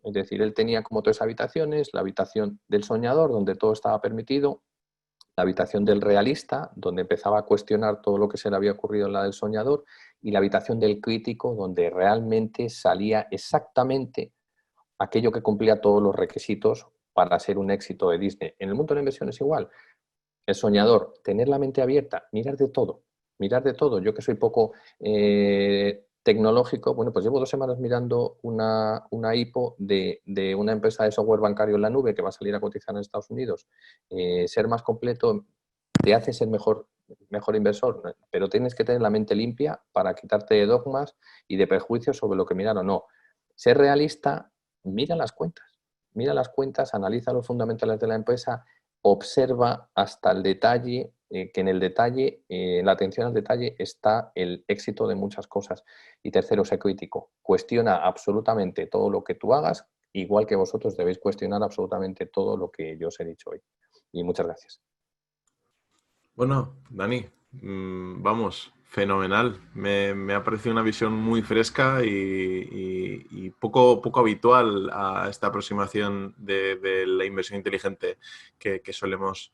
Es decir, él tenía como 3 habitaciones, la habitación del soñador, donde todo estaba permitido, la habitación del realista, donde empezaba a cuestionar todo lo que se le había ocurrido en la del soñador, y la habitación del crítico, donde realmente salía exactamente aquello que cumplía todos los requisitos para ser un éxito de Disney. En el mundo de la inversión es igual. El soñador, tener la mente abierta, mirar de todo, mirar de todo. Yo que soy poco tecnológico, bueno, pues llevo 2 semanas mirando una IPO de una empresa de software bancario en la nube que va a salir a cotizar en Estados Unidos. Ser más completo te hace ser mejor inversor, pero tienes que tener la mente limpia para quitarte de dogmas y de prejuicios sobre lo que mirar o no. Ser realista, mira las cuentas, analiza los fundamentales de la empresa, observa hasta el detalle, que en el detalle, en la atención al detalle está el éxito de muchas cosas. Y tercero, sé crítico. Cuestiona absolutamente todo lo que tú hagas, igual que vosotros debéis cuestionar absolutamente todo lo que yo os he dicho hoy. Y muchas gracias. Bueno, Dani, Vamos, fenomenal. Me ha parecido una visión muy fresca y poco habitual a esta aproximación de la inversión inteligente que solemos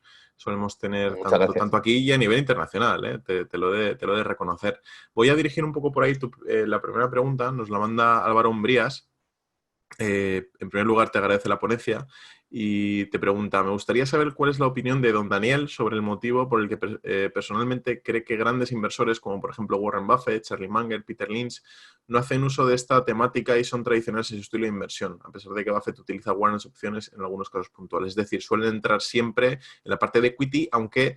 tener Muchas gracias. tanto aquí y a nivel internacional, ¿eh? Te lo de reconocer. Voy a dirigir un poco por ahí la primera pregunta, nos la manda Álvaro Umbrías. En primer lugar, te agradece la ponencia y te pregunta, me gustaría saber cuál es la opinión de don Daniel sobre el motivo por el que personalmente cree que grandes inversores, como por ejemplo Warren Buffett, Charlie Munger, Peter Lynch, no hacen uso de esta temática y son tradicionales en su estilo de inversión, a pesar de que Buffett utiliza warrants opciones en algunos casos puntuales. Es decir, suelen entrar siempre en la parte de equity, aunque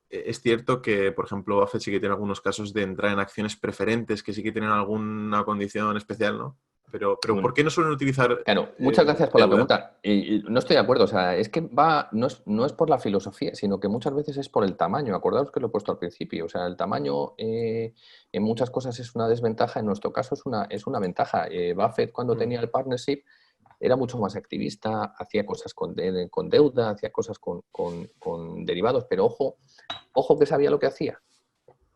es cierto que, por ejemplo, Buffett sí que tiene algunos casos de entrar en acciones preferentes que sí que tienen alguna condición especial, ¿no? Pero ¿por qué no suelen utilizar Claro, muchas gracias por la deuda? pregunta. Y no estoy de acuerdo, o sea, es que no es por la filosofía, sino que muchas veces es por el tamaño. Acordaos que lo he puesto al principio. O sea, el tamaño en muchas cosas es una desventaja, en nuestro caso es una ventaja. Buffett, cuando Mm. tenía el partnership, era mucho más activista, hacía cosas con deuda, hacía cosas con derivados, pero ojo que sabía lo que hacía.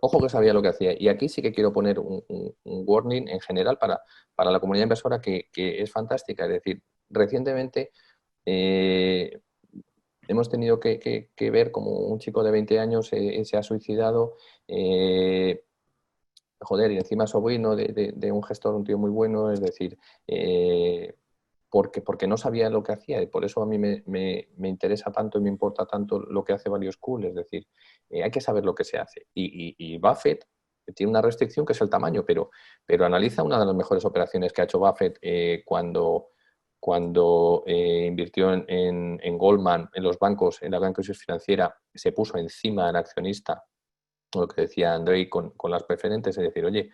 Ojo que sabía lo que hacía. Y aquí sí que quiero poner un warning en general para la comunidad inversora que es fantástica. Es decir, recientemente eh, hemos tenido que ver como un chico de 20 años se ha suicidado. Joder, y encima sobrino de un gestor, un tío muy bueno, es decir, porque no sabía lo que hacía y por eso a mí me interesa tanto y me importa tanto lo que hace Value School, es decir, hay que saber lo que se hace. Y Buffett tiene una restricción que es el tamaño, pero analiza una de las mejores operaciones que ha hecho Buffett cuando invirtió en Goldman, en los bancos, en la gran crisis financiera, se puso encima del accionista, lo que decía Andrei con las preferentes, es decir, oye,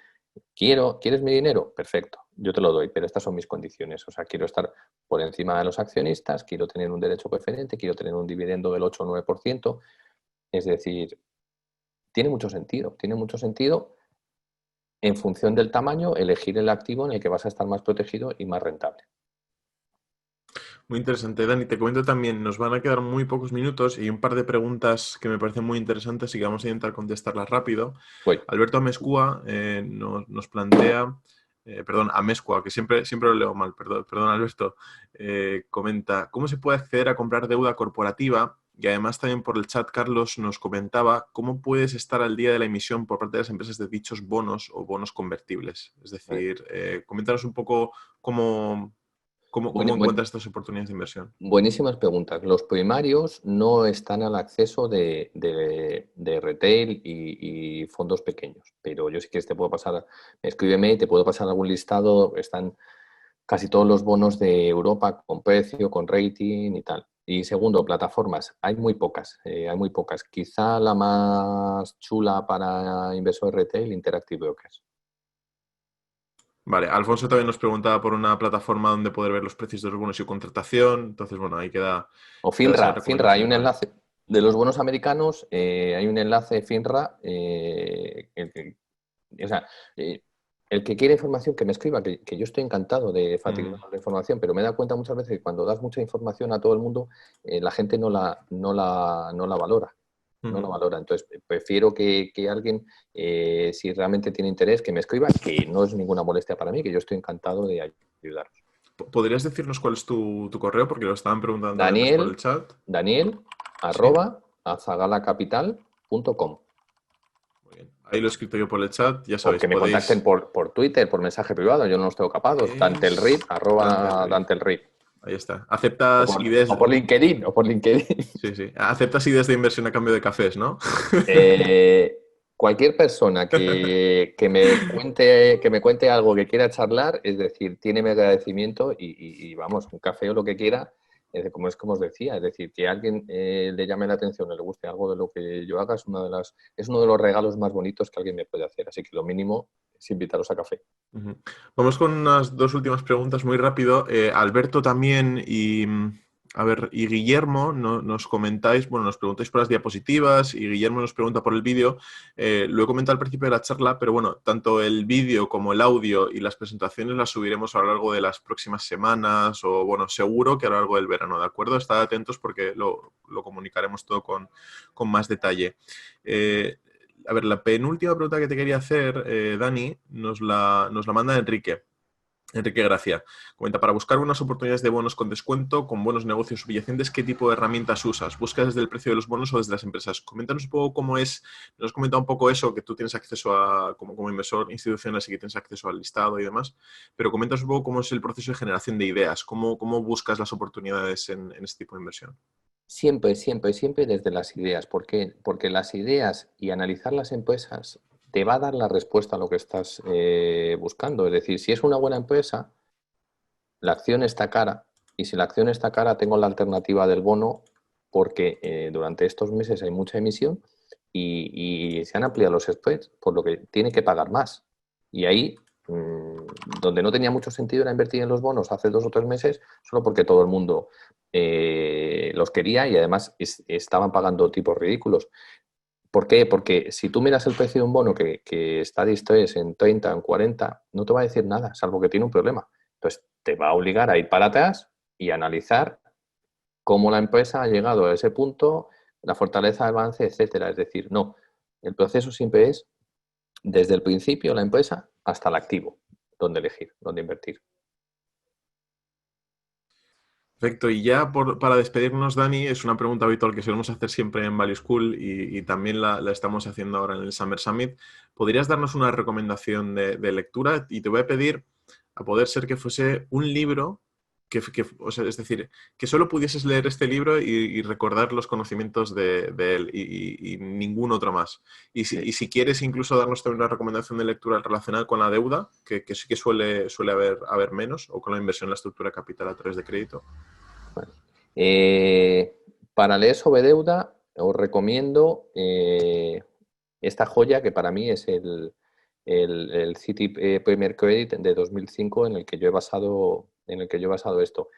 ¿quieres mi dinero? Perfecto, yo te lo doy, pero estas son mis condiciones. O sea, quiero estar por encima de los accionistas, quiero tener un derecho preferente, quiero tener un dividendo del 8 o 9%. Es decir, tiene mucho sentido en función del tamaño elegir el activo en el que vas a estar más protegido y más rentable. Muy interesante, Dani. Te comento también, nos van a quedar muy pocos minutos y un par de preguntas que me parecen muy interesantes y que vamos a intentar contestarlas rápido. Voy. Alberto Amezcua nos plantea, perdón, Amezcua, que siempre lo leo mal, perdón Alberto, comenta, ¿cómo se puede acceder a comprar deuda corporativa? Y además también por el chat Carlos nos comentaba cómo puedes estar al día de la emisión por parte de las empresas de dichos bonos o bonos convertibles. Es decir, coméntanos un poco cómo encuentras estas oportunidades de inversión. Buenísimas preguntas. Los primarios no están al acceso de retail y fondos pequeños, pero yo sí que te puedo pasar, escríbeme y te puedo pasar algún listado. Están casi todos los bonos de Europa con precio, con rating y tal. Y segundo, plataformas. Hay muy pocas. Quizá la más chula para inversores retail, Interactive Brokers. Vale, Alfonso también nos preguntaba por una plataforma donde poder ver los precios de los bonos y su contratación. Entonces, bueno, ahí O queda esa FINRA, hay recomendación un para él. enlace de los bonos americanos, hay un enlace FINRA, o sea, el que quiere información que me escriba, que yo estoy encantado de Mm, fatigar la información, pero me da cuenta muchas veces que cuando das mucha información a todo el mundo, la gente no la valora. No la mm. valora. Entonces, prefiero que alguien, si realmente tiene interés, que me escriba, que no es ninguna molestia para mí, que yo estoy encantado de ayudaros. ¿Podrías decirnos cuál es tu correo? Porque lo estaban preguntando también antes por el Daniel, chat. Daniel, Sí, @azagalacapital.com. muy bien. Ahí lo he escrito yo por el chat. Ya O sabéis, que me contacten podéis. por Twitter, por mensaje privado, yo no los tengo capados. Dante el Rip, Es Dante el Rey. @Dante el Rip. Ahí está. O ¿Aceptas por, ideas? o por LinkedIn, o por LinkedIn. Sí, sí. Aceptas ideas de inversión a cambio de cafés, ¿no? Eh, Cualquier persona que me cuente algo, que quiera charlar, es decir, tiene mi agradecimiento y vamos, un café o lo que quiera, como os decía, es decir, que a alguien le llame la atención o le guste algo de lo que yo haga es uno de los regalos más bonitos que alguien me puede hacer. Así que lo mínimo es invitaros a café. Ujú. Vamos con unas dos últimas preguntas muy rápido. Alberto también a ver, y Guillermo nos comentáis, bueno, nos preguntáis por las diapositivas y Guillermo nos pregunta por el vídeo. Lo he comentado al principio de la charla, pero bueno, tanto el vídeo como el audio y las presentaciones las subiremos a lo largo de las próximas semanas o, bueno, seguro que a lo largo del verano, ¿de acuerdo? Estad atentos porque lo comunicaremos todo con más detalle. a ver, la penúltima pregunta que te quería hacer, Dani, nos la manda Enrique. Enrique Gracia. Comenta, para buscar buenas oportunidades de bonos con descuento, con buenos negocios subyacentes, ¿qué tipo de herramientas usas? ¿Buscas desde el precio de los bonos o desde las empresas? Coméntanos un poco cómo es, nos has comentado un poco eso, que tú tienes acceso a, como inversor institucional, sí que tienes acceso al listado y demás, pero coméntanos un poco cómo es el proceso de generación de ideas, cómo buscas las oportunidades en este tipo de inversión. Siempre, siempre, siempre desde las ideas. ¿Por qué? Porque las ideas y analizar las empresas te va a dar la respuesta a lo que estás buscando. Es decir, si es una buena empresa, la acción está cara y si la acción está cara, tengo la alternativa del bono porque durante estos meses hay mucha emisión y se han ampliado los spreads, por lo que tiene que pagar más. Y ahí, donde no tenía mucho sentido era invertir en los bonos hace 2 o 3 meses, solo porque todo el mundo los quería y además estaban pagando tipos ridículos. ¿Por qué? Porque si tú miras el precio de un bono que está de estrés en 30, en 40, no te va a decir nada, salvo que tiene un problema. Entonces, te va a obligar a ir para atrás y analizar cómo la empresa ha llegado a ese punto, la fortaleza de avance, etcétera. Es decir, no, el proceso siempre es desde el principio la empresa hasta el activo, donde elegir, donde invertir. Perfecto, y ya para despedirnos, Dani, es una pregunta habitual que solemos hacer siempre en Value School y también la estamos haciendo ahora en el Summer Summit. ¿Podrías darnos una recomendación de lectura? Y te voy a pedir, a poder ser que fuese un libro, o sea, es decir, que solo pudieses leer este libro y recordar los conocimientos de él y ningún otro más. Y si quieres incluso darnos también una recomendación de lectura relacionada con la deuda, que sí que suele haber menos, o con la inversión en la estructura capital a través de crédito. Bueno, para leer sobre deuda, os recomiendo esta joya que para mí es el City Premier Credit de 2005 en el que yo he basado esto.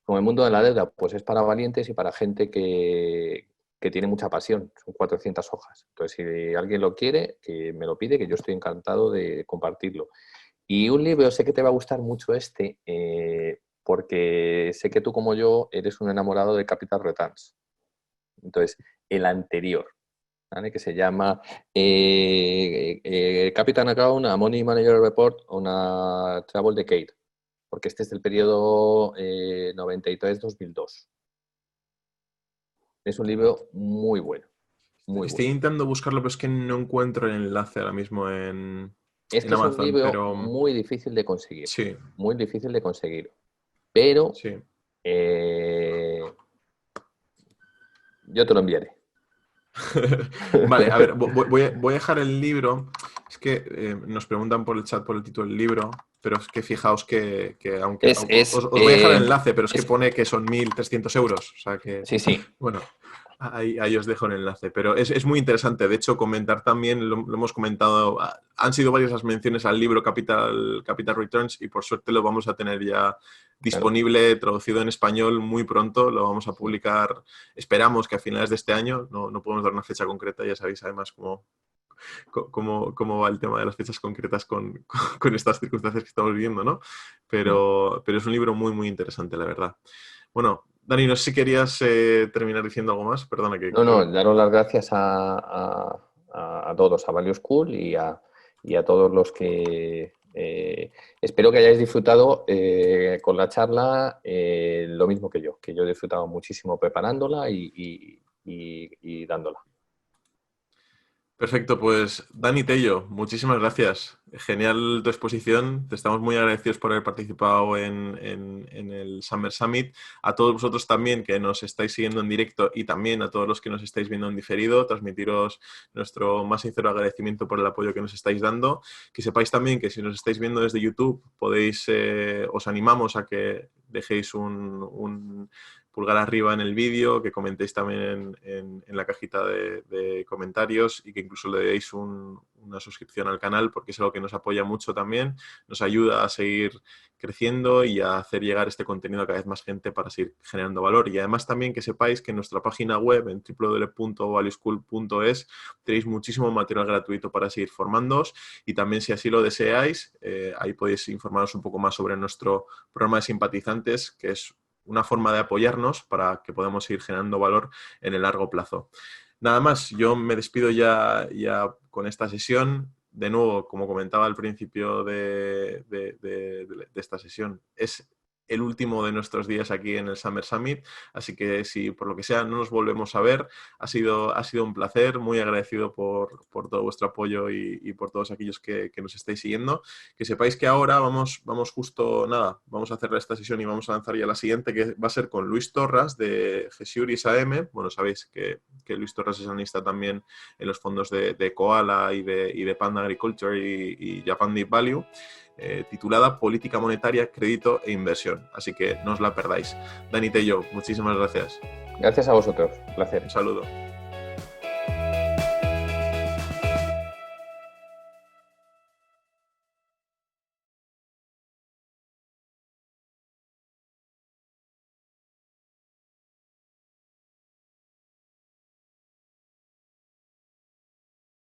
Como el mundo de la deuda, pues es para valientes y para gente que tiene mucha pasión. Son 400 hojas. Entonces, si alguien lo quiere, que me lo pide, que yo estoy encantado de compartirlo. Y un libro, sé que te va a gustar mucho porque sé que tú como yo eres un enamorado de Capital Returns. Entonces, el anterior, ¿vale? Que se llama Capital Account, a Money Manager Report on a Travel Decade, porque este es del periodo 93-2002. Es un libro muy bueno, muy Estoy bueno. intentando buscarlo, pero es que no encuentro el enlace ahora mismo Es en que es un Amazon, libro pero muy difícil de conseguir, sí, muy difícil de conseguir, pero sí. eh, yo te lo enviaré. Vale, a ver, voy a dejar el libro. Es que nos preguntan por el chat por el título del libro, pero es que fijaos que aunque Es, es, os voy a dejar el eh, enlace, pero es que es, pone que son 1.300 euros. O sea que, sí, sí, bueno, ahí os dejo el enlace. Pero es muy interesante. De hecho, comentar también, lo hemos comentado, han sido varias las menciones al libro Capital Returns y por suerte lo vamos a tener ya claro. disponible, traducido en español muy pronto. Lo vamos a publicar, esperamos que a finales de este año. No podemos dar una fecha concreta, ya sabéis además cómo va el tema de las fechas concretas con estas circunstancias que estamos viviendo, ¿no? Pero es un libro muy, muy interesante, la verdad. Bueno, Dani, no sé si querías terminar diciendo algo más. Perdona que No, no, creo. daros las gracias a todos, a Value School y a todos los que espero que hayáis disfrutado con la charla lo mismo que yo he disfrutado muchísimo preparándola y dándola. Perfecto, pues Dani Tello, muchísimas gracias. Genial tu exposición. Te estamos muy agradecidos por haber participado en el Summer Summit. A todos vosotros también que nos estáis siguiendo en directo y también a todos los que nos estáis viendo en diferido, transmitiros nuestro más sincero agradecimiento por el apoyo que nos estáis dando. Que sepáis también que si nos estáis viendo desde YouTube, os animamos a que dejéis un pulgar arriba en el vídeo, que comentéis también en la cajita de comentarios y que incluso le deis una suscripción al canal porque es algo que nos apoya mucho también, nos ayuda a seguir creciendo y a hacer llegar este contenido a cada vez más gente para seguir generando valor. Y además también que sepáis que en nuestra página web en www.valueschool.es tenéis muchísimo material gratuito para seguir formándoos y también si así lo deseáis, ahí podéis informaros un poco más sobre nuestro programa de simpatizantes, que es una forma de apoyarnos para que podamos seguir generando valor en el largo plazo. Nada más, yo me despido ya con esta sesión. De nuevo, como comentaba al principio de esta sesión, es el último de nuestros días aquí en el Summer Summit, así que si por lo que sea no nos volvemos a ver, ha sido un placer, muy agradecido por todo vuestro apoyo y por todos aquellos que nos estáis siguiendo. Que sepáis que ahora vamos justo, nada, vamos a cerrar esta sesión y vamos a lanzar ya la siguiente, que va a ser con Luis Torras de Gesiuris AM. Bueno, sabéis que Luis Torras es analista también en los fondos de Koala y de Panda Agriculture y Japan Deep Value, titulada Política Monetaria, Crédito e Inversión. Así que no os la perdáis. Dani Tello, muchísimas gracias. Gracias a vosotros. Placer. Un saludo.